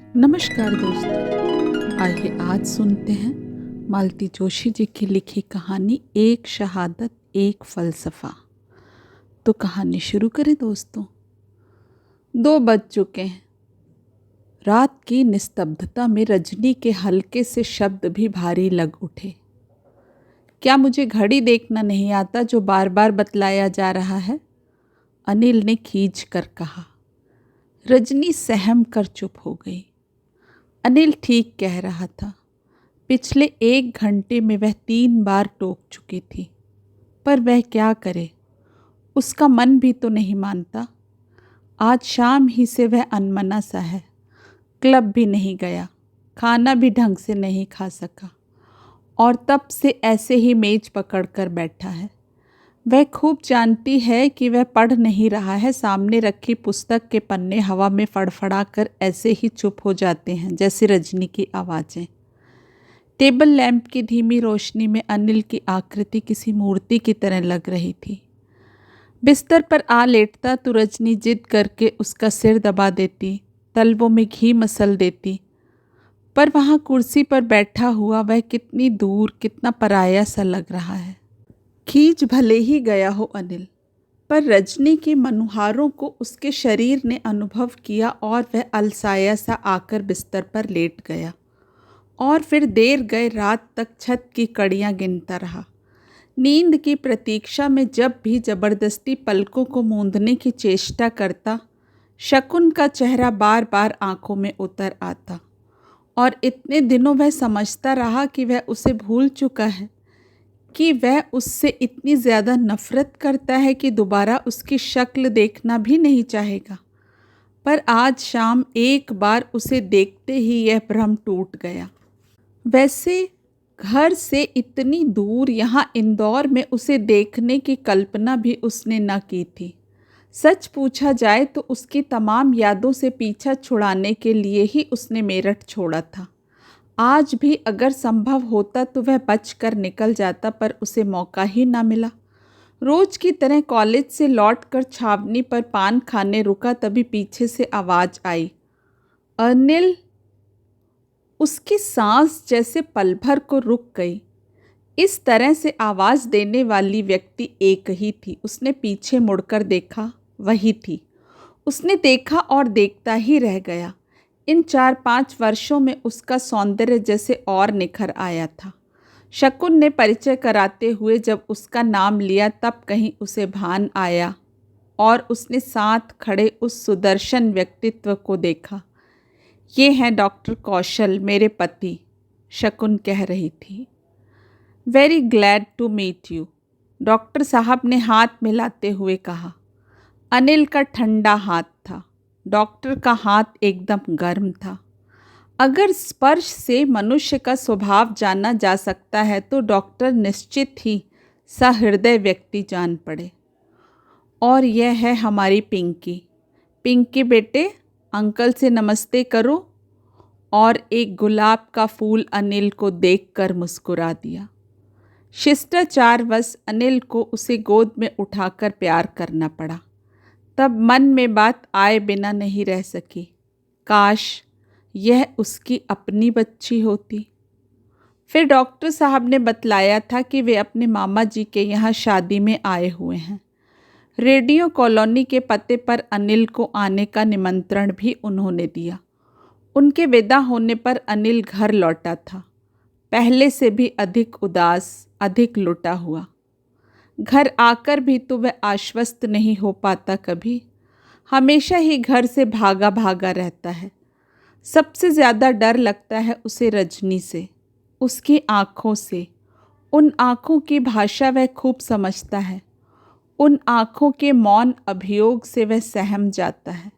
नमस्कार दोस्तों, आइए आज सुनते हैं मालती जोशी जी की लिखी कहानी एक शहादत एक फ़लसफ़ा। तो कहानी शुरू करें दोस्तों। 2 बज चुके हैं। रात की निस्तब्धता में रजनी के हल्के से शब्द भी भारी लग उठे। क्या मुझे घड़ी देखना नहीं आता जो बार बार बतलाया जा रहा है? अनिल ने खींच कर कहा। रजनी सहम कर चुप हो गई। अनिल ठीक कह रहा था। पिछले 1 घंटे में वह 3 बार टोक चुकी थी, पर वह क्या करे? उसका मन भी तो नहीं मानता। आज शाम ही से वह अनमना सा है। क्लब भी नहीं गया, खाना भी ढंग से नहीं खा सका और तब से ऐसे ही मेज पकड़ कर बैठा है। वह खूब जानती है कि वह पढ़ नहीं रहा है। सामने रखी पुस्तक के पन्ने हवा में फड़फड़ा कर ऐसे ही चुप हो जाते हैं जैसे रजनी की आवाज़ें। टेबल लैंप की धीमी रोशनी में अनिल की आकृति किसी मूर्ति की तरह लग रही थी। बिस्तर पर आ लेटता तो रजनी जिद करके उसका सिर दबा देती, तलवों में घी मसल देती, पर वहाँ कुर्सी पर बैठा हुआ वह कितनी दूर, कितना पराया सा लग रहा है। खींच भले ही गया हो अनिल, पर रजनी के मनुहारों को उसके शरीर ने अनुभव किया और वह अलसाया सा आकर बिस्तर पर लेट गया और फिर देर गए रात तक छत की कड़ियाँ गिनता रहा। नींद की प्रतीक्षा में जब भी जबरदस्ती पलकों को मूंदने की चेष्टा करता, शकुन का चेहरा बार बार आंखों में उतर आता और इतने दिनों वह समझता रहा कि वह उसे भूल चुका है, कि वह उससे इतनी ज़्यादा नफ़रत करता है कि दोबारा उसकी शक्ल देखना भी नहीं चाहेगा। पर आज शाम एक बार उसे देखते ही यह भ्रम टूट गया। वैसे घर से इतनी दूर यहाँ इंदौर में उसे देखने की कल्पना भी उसने न की थी। सच पूछा जाए तो उसकी तमाम यादों से पीछा छुड़ाने के लिए ही उसने मेरठ छोड़ा था। आज भी अगर संभव होता तो वह बच कर निकल जाता, पर उसे मौका ही ना मिला। रोज की तरह कॉलेज से लौटकर छावनी पर पान खाने रुका, तभी पीछे से आवाज़ आई, अनिल। उसकी सांस जैसे पल भर को रुक गई। इस तरह से आवाज़ देने वाली व्यक्ति एक ही थी। उसने पीछे मुड़कर देखा, वही थी। उसने देखा और देखता ही रह गया। इन 4-5 वर्षों में उसका सौंदर्य जैसे और निखर आया था। शकुन ने परिचय कराते हुए जब उसका नाम लिया तब कहीं उसे भान आया और उसने साथ खड़े उस सुदर्शन व्यक्तित्व को देखा। ये हैं डॉक्टर कौशल, मेरे पति, शकुन कह रही थी। Very glad to meet you, doctor साहब ने हाथ मिलाते हुए कहा। अनिल का ठंडा हाथ था, डॉक्टर का हाथ एकदम गर्म था। अगर स्पर्श से मनुष्य का स्वभाव जाना जा सकता है तो डॉक्टर निश्चित ही सहृदय व्यक्ति जान पड़े। और यह है हमारी पिंकी। पिंकी बेटे, अंकल से नमस्ते करो। और एक गुलाब का फूल अनिल को देखकर मुस्कुरा दिया। शिष्टाचारवश अनिल को उसे गोद में उठाकर प्यार करना पड़ा। तब मन में बात आए बिना नहीं रह सकी, काश यह उसकी अपनी बच्ची होती। फिर डॉक्टर साहब ने बतलाया था कि वे अपने मामा जी के यहाँ शादी में आए हुए हैं। रेडियो कॉलोनी के पते पर अनिल को आने का निमंत्रण भी उन्होंने दिया। उनके विदा होने पर अनिल घर लौटा था, पहले से भी अधिक उदास, अधिक लुटा हुआ। घर आकर भी तो वह आश्वस्त नहीं हो पाता कभी। हमेशा ही घर से भागा भागा रहता है। सबसे ज़्यादा डर लगता है उसे रजनी से, उसकी आँखों से। उन आँखों की भाषा वह खूब समझता है। उन आँखों के मौन अभियोग से वह सहम जाता है।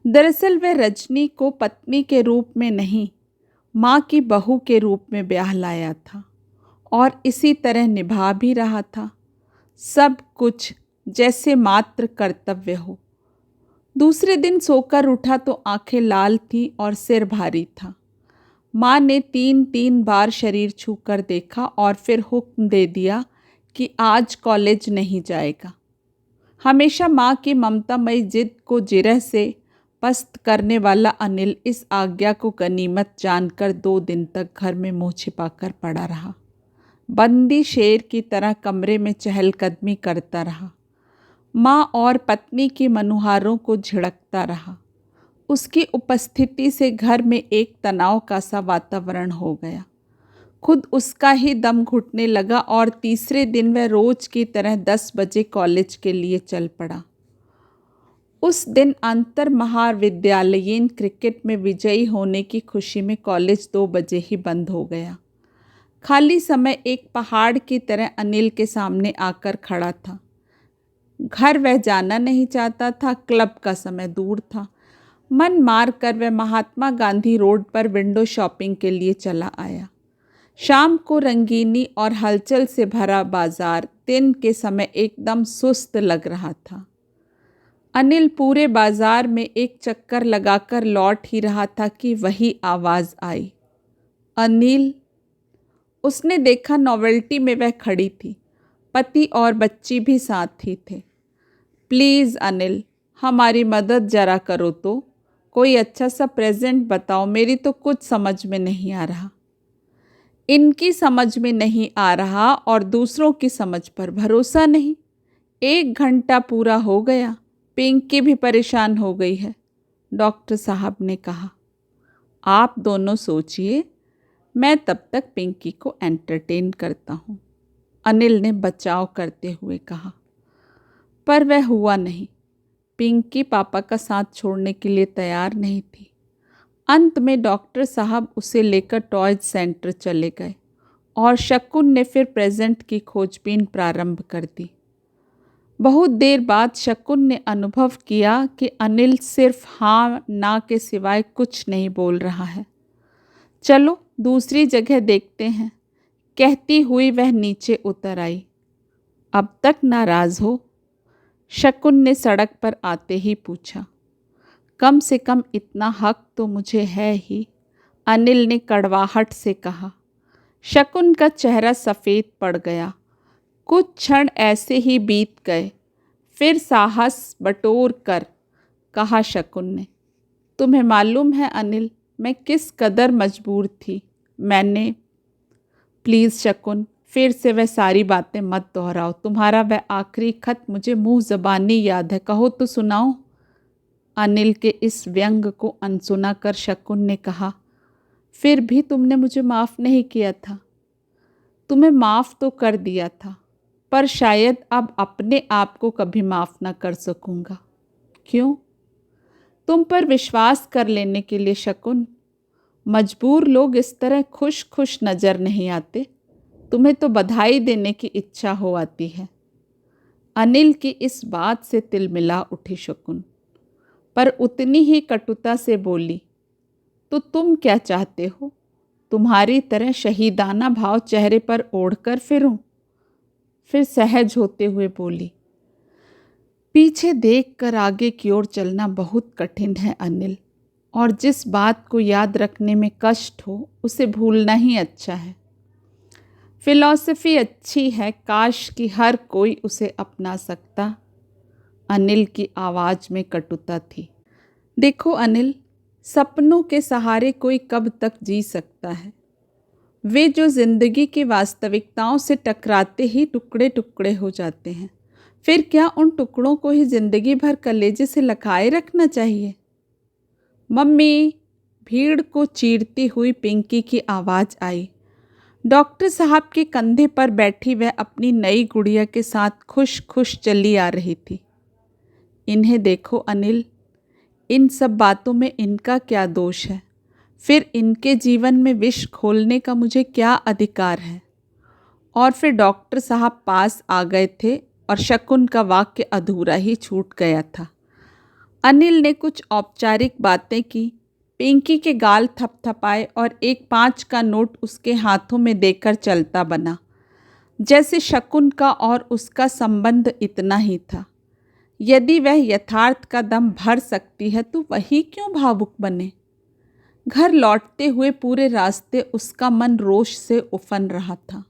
दरअसल वह रजनी को पत्नी के रूप में नहीं, माँ की बहू के रूप में ब्याह लाया था और इसी तरह निभा भी रहा था। सब कुछ जैसे मात्र कर्तव्य हो। दूसरे दिन सोकर उठा तो आंखें लाल थी और सिर भारी था। माँ ने 3 बार शरीर छूकर देखा और फिर हुक्म दे दिया कि आज कॉलेज नहीं जाएगा। हमेशा माँ की ममतामयी जिद को जिरह से पस्त करने वाला अनिल इस आज्ञा को गनीमत जानकर 2 दिन तक घर में मुंह छिपाकर पड़ा रहा। बंदी शेर की तरह कमरे में चहलकदमी करता रहा। माँ और पत्नी की मनुहारों को झिड़कता रहा। उसकी उपस्थिति से घर में एक तनाव का सा वातावरण हो गया। खुद उसका ही दम घुटने लगा और तीसरे दिन वह रोज की तरह 10 बजे कॉलेज के लिए चल पड़ा। उस दिन अंतर महाविद्यालयीन क्रिकेट में विजयी होने की खुशी में कॉलेज 2 बजे ही बंद हो गया। खाली समय एक पहाड़ की तरह अनिल के सामने आकर खड़ा था। घर वह जाना नहीं चाहता था, क्लब का समय दूर था। मन मार कर वह महात्मा गांधी रोड पर विंडो शॉपिंग के लिए चला आया। शाम को रंगीनी और हलचल से भरा बाजार दिन के समय एकदम सुस्त लग रहा था। अनिल पूरे बाजार में एक चक्कर लगाकर लौट ही रहा था कि वही आवाज़ आई, अनिल। उसने देखा नोवेल्टी में वह खड़ी थी। पति और बच्ची भी साथ ही थे। प्लीज़ अनिल, हमारी मदद जरा करो तो, कोई अच्छा सा प्रेजेंट बताओ, मेरी तो कुछ समझ में नहीं आ रहा। इनकी समझ में नहीं आ रहा और दूसरों की समझ पर भरोसा नहीं। 1 घंटा पूरा हो गया, पिंकी भी परेशान हो गई है। डॉक्टर साहब ने कहा, आप दोनों सोचिए, मैं तब तक पिंकी को एंटरटेन करता हूँ, अनिल ने बचाव करते हुए कहा। पर वह हुआ नहीं। पिंकी पापा का साथ छोड़ने के लिए तैयार नहीं थी। अंत में डॉक्टर साहब उसे लेकर टॉयज सेंटर चले गए और शकुन ने फिर प्रेजेंट की खोजबीन प्रारंभ कर दी। बहुत देर बाद शकुन ने अनुभव किया कि अनिल सिर्फ हाँ ना के सिवाय कुछ नहीं बोल रहा है। चलो दूसरी जगह देखते हैं, कहती हुई वह नीचे उतर आई। अब तक नाराज़ हो? शकुन ने सड़क पर आते ही पूछा। कम से कम इतना हक तो मुझे है ही, अनिल ने कड़वाहट से कहा। शकुन का चेहरा सफ़ेद पड़ गया। कुछ क्षण ऐसे ही बीत गए। फिर साहस बटोर कर कहा शकुन ने, तुम्हें मालूम है अनिल, मैं किस कदर मजबूर थी। मैंने प्लीज़ शकुन, फिर से वह सारी बातें मत दोहराओ। तुम्हारा वह आखिरी खत मुझे मुँह ज़बानी याद है, कहो तो सुनाओ। अनिल के इस व्यंग को अनसुना कर शकुन ने कहा, फिर भी तुमने मुझे माफ़ नहीं किया था। तुम्हें माफ़ तो कर दिया था, पर शायद अब अपने आप को कभी माफ़ ना कर सकूँगा। क्यों? तुम पर विश्वास कर लेने के लिए शकुन। मजबूर लोग इस तरह खुश खुश नज़र नहीं आते। तुम्हें तो बधाई देने की इच्छा हो आती है। अनिल की इस बात से तिलमिला उठी शकुन, पर उतनी ही कटुता से बोली, तो तुम क्या चाहते हो? तुम्हारी तरह शहीदाना भाव चेहरे पर ओढ़कर फिरूं? फिर सहज होते हुए बोली, पीछे देखकर आगे की ओर चलना बहुत कठिन है अनिल, और जिस बात को याद रखने में कष्ट हो उसे भूलना ही अच्छा है। फिलॉसफी अच्छी है, काश कि हर कोई उसे अपना सकता। अनिल की आवाज़ में कटुता थी। देखो अनिल, सपनों के सहारे कोई कब तक जी सकता है? वे जो जिंदगी की वास्तविकताओं से टकराते ही टुकड़े टुकड़े हो जाते हैं। फिर क्या उन टुकड़ों को ही जिंदगी भर कलेजे से लकाए रखना चाहिए? मम्मी, भीड़ को चीरती हुई पिंकी की आवाज़ आई। डॉक्टर साहब के कंधे पर बैठी वह अपनी नई गुड़िया के साथ खुश खुश चली आ रही थी। इन्हें देखो अनिल, इन सब बातों में इनका क्या दोष है? फिर इनके जीवन में विष खोलने का मुझे क्या अधिकार है? और फिर डॉक्टर साहब पास आ गए थे और शकुन का वाक्य अधूरा ही छूट गया था। अनिल ने कुछ औपचारिक बातें की, पिंकी के गाल थपथपाए और एक 5 का नोट उसके हाथों में देकर चलता बना, जैसे शकुन का और उसका संबंध इतना ही था। यदि वह यथार्थ का दम भर सकती है तो वही क्यों भावुक बने? घर लौटते हुए पूरे रास्ते उसका मन रोष से उफन रहा था।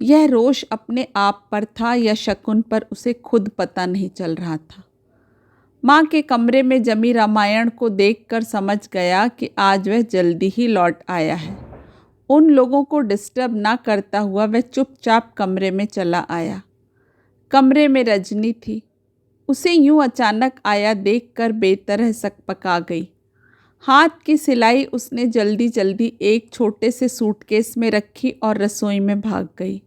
यह रोष अपने आप पर था या शकुन पर, उसे खुद पता नहीं चल रहा था। माँ के कमरे में जमी रामायण को देखकर समझ गया कि आज वह जल्दी ही लौट आया है। उन लोगों को डिस्टर्ब ना करता हुआ वह चुपचाप कमरे में चला आया। कमरे में रजनी थी। उसे यूं अचानक आया देखकर बेतरह सकपका गई। हाथ की सिलाई उसने जल्दी जल्दी एक छोटे से सूटकेस में रखी और रसोई में भाग गई।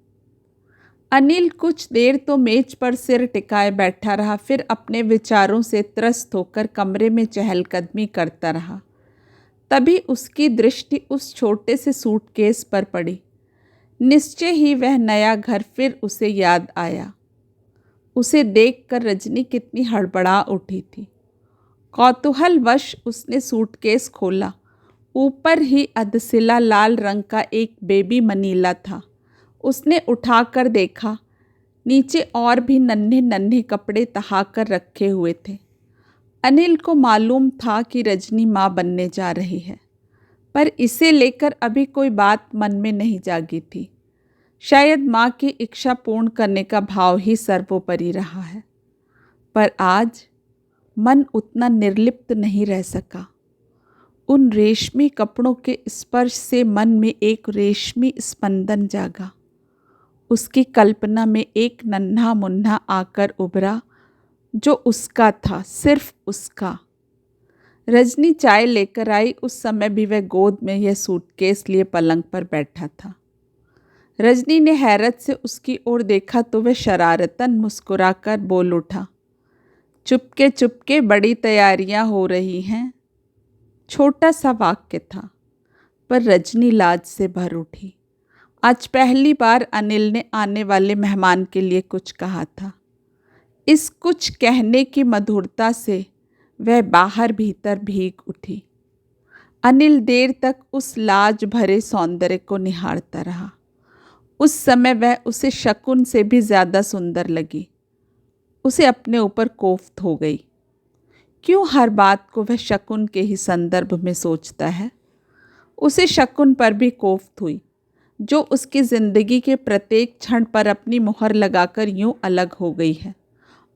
अनिल कुछ देर तो मेज पर सिर टिकाए बैठा रहा, फिर अपने विचारों से त्रस्त होकर कमरे में चहलकदमी करता रहा। तभी उसकी दृष्टि उस छोटे से सूटकेस पर पड़ी। निश्चय ही वह नया घर फिर उसे याद आया। उसे देखकर रजनी कितनी हड़बड़ा उठी थी। कौतूहलवश उसने सूटकेस खोला। ऊपर ही अधसिला लाल रंग का एक बेबी मनीला था। उसने उठाकर देखा, नीचे और भी नन्हे नन्हे कपड़े तहाकर रखे हुए थे। अनिल को मालूम था कि रजनी माँ बनने जा रही है, पर इसे लेकर अभी कोई बात मन में नहीं जागी थी। शायद माँ की इच्छा पूर्ण करने का भाव ही सर्वोपरि रहा है। पर आज मन उतना निर्लिप्त नहीं रह सका। उन रेशमी कपड़ों के स्पर्श से मन में एक रेशमी स्पंदन जागा। उसकी कल्पना में एक नन्हा मुन्ना आकर उभरा, जो उसका था, सिर्फ उसका। रजनी चाय लेकर आई। उस समय भी वह गोद में यह सूटकेस लिए पलंग पर बैठा था। रजनी ने हैरत से उसकी ओर देखा तो वह शरारतन मुस्कुराकर बोल उठा, चुपके चुपके बड़ी तैयारियां हो रही हैं। छोटा सा वाक्य था, पर रजनी लाज से भर उठी। आज पहली बार अनिल ने आने वाले मेहमान के लिए कुछ कहा था। इस कुछ कहने की मधुरता से वह बाहर भीतर भीग उठी। अनिल देर तक उस लाज भरे सौंदर्य को निहारता रहा। उस समय वह उसे शकुन से भी ज़्यादा सुंदर लगी। उसे अपने ऊपर कोफ्त हो गई। क्यों हर बात को वह शकुन के ही संदर्भ में सोचता है। उसे शकुन पर भी कोफ्त हुई, जो उसकी ज़िंदगी के प्रत्येक क्षण पर अपनी मुहर लगाकर यूं अलग हो गई है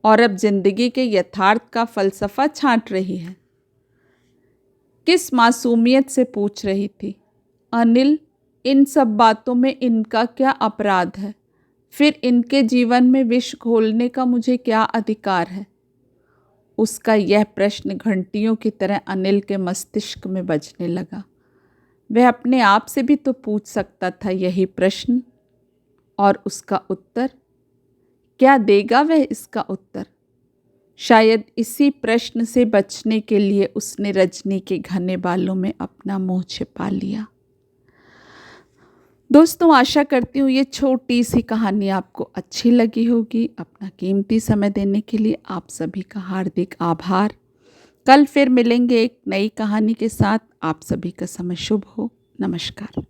और अब ज़िंदगी के यथार्थ का फ़लसफ़ा छांट रही है। किस मासूमियत से पूछ रही थी, अनिल, इन सब बातों में इनका क्या अपराध है? फिर इनके जीवन में विष घोलने का मुझे क्या अधिकार है? उसका यह प्रश्न घंटियों की तरह अनिल के मस्तिष्क में बजने लगा। वह अपने आप से भी तो पूछ सकता था यही प्रश्न, और उसका उत्तर क्या देगा वह? इसका उत्तर शायद इसी प्रश्न से बचने के लिए उसने रजनी के घने बालों में अपना मुंह छिपा लिया। दोस्तों, आशा करती हूँ ये छोटी सी कहानी आपको अच्छी लगी होगी। अपना कीमती समय देने के लिए आप सभी का हार्दिक आभार। कल फिर मिलेंगे एक नई कहानी के साथ। आप सभी का समय शुभ हो। नमस्कार।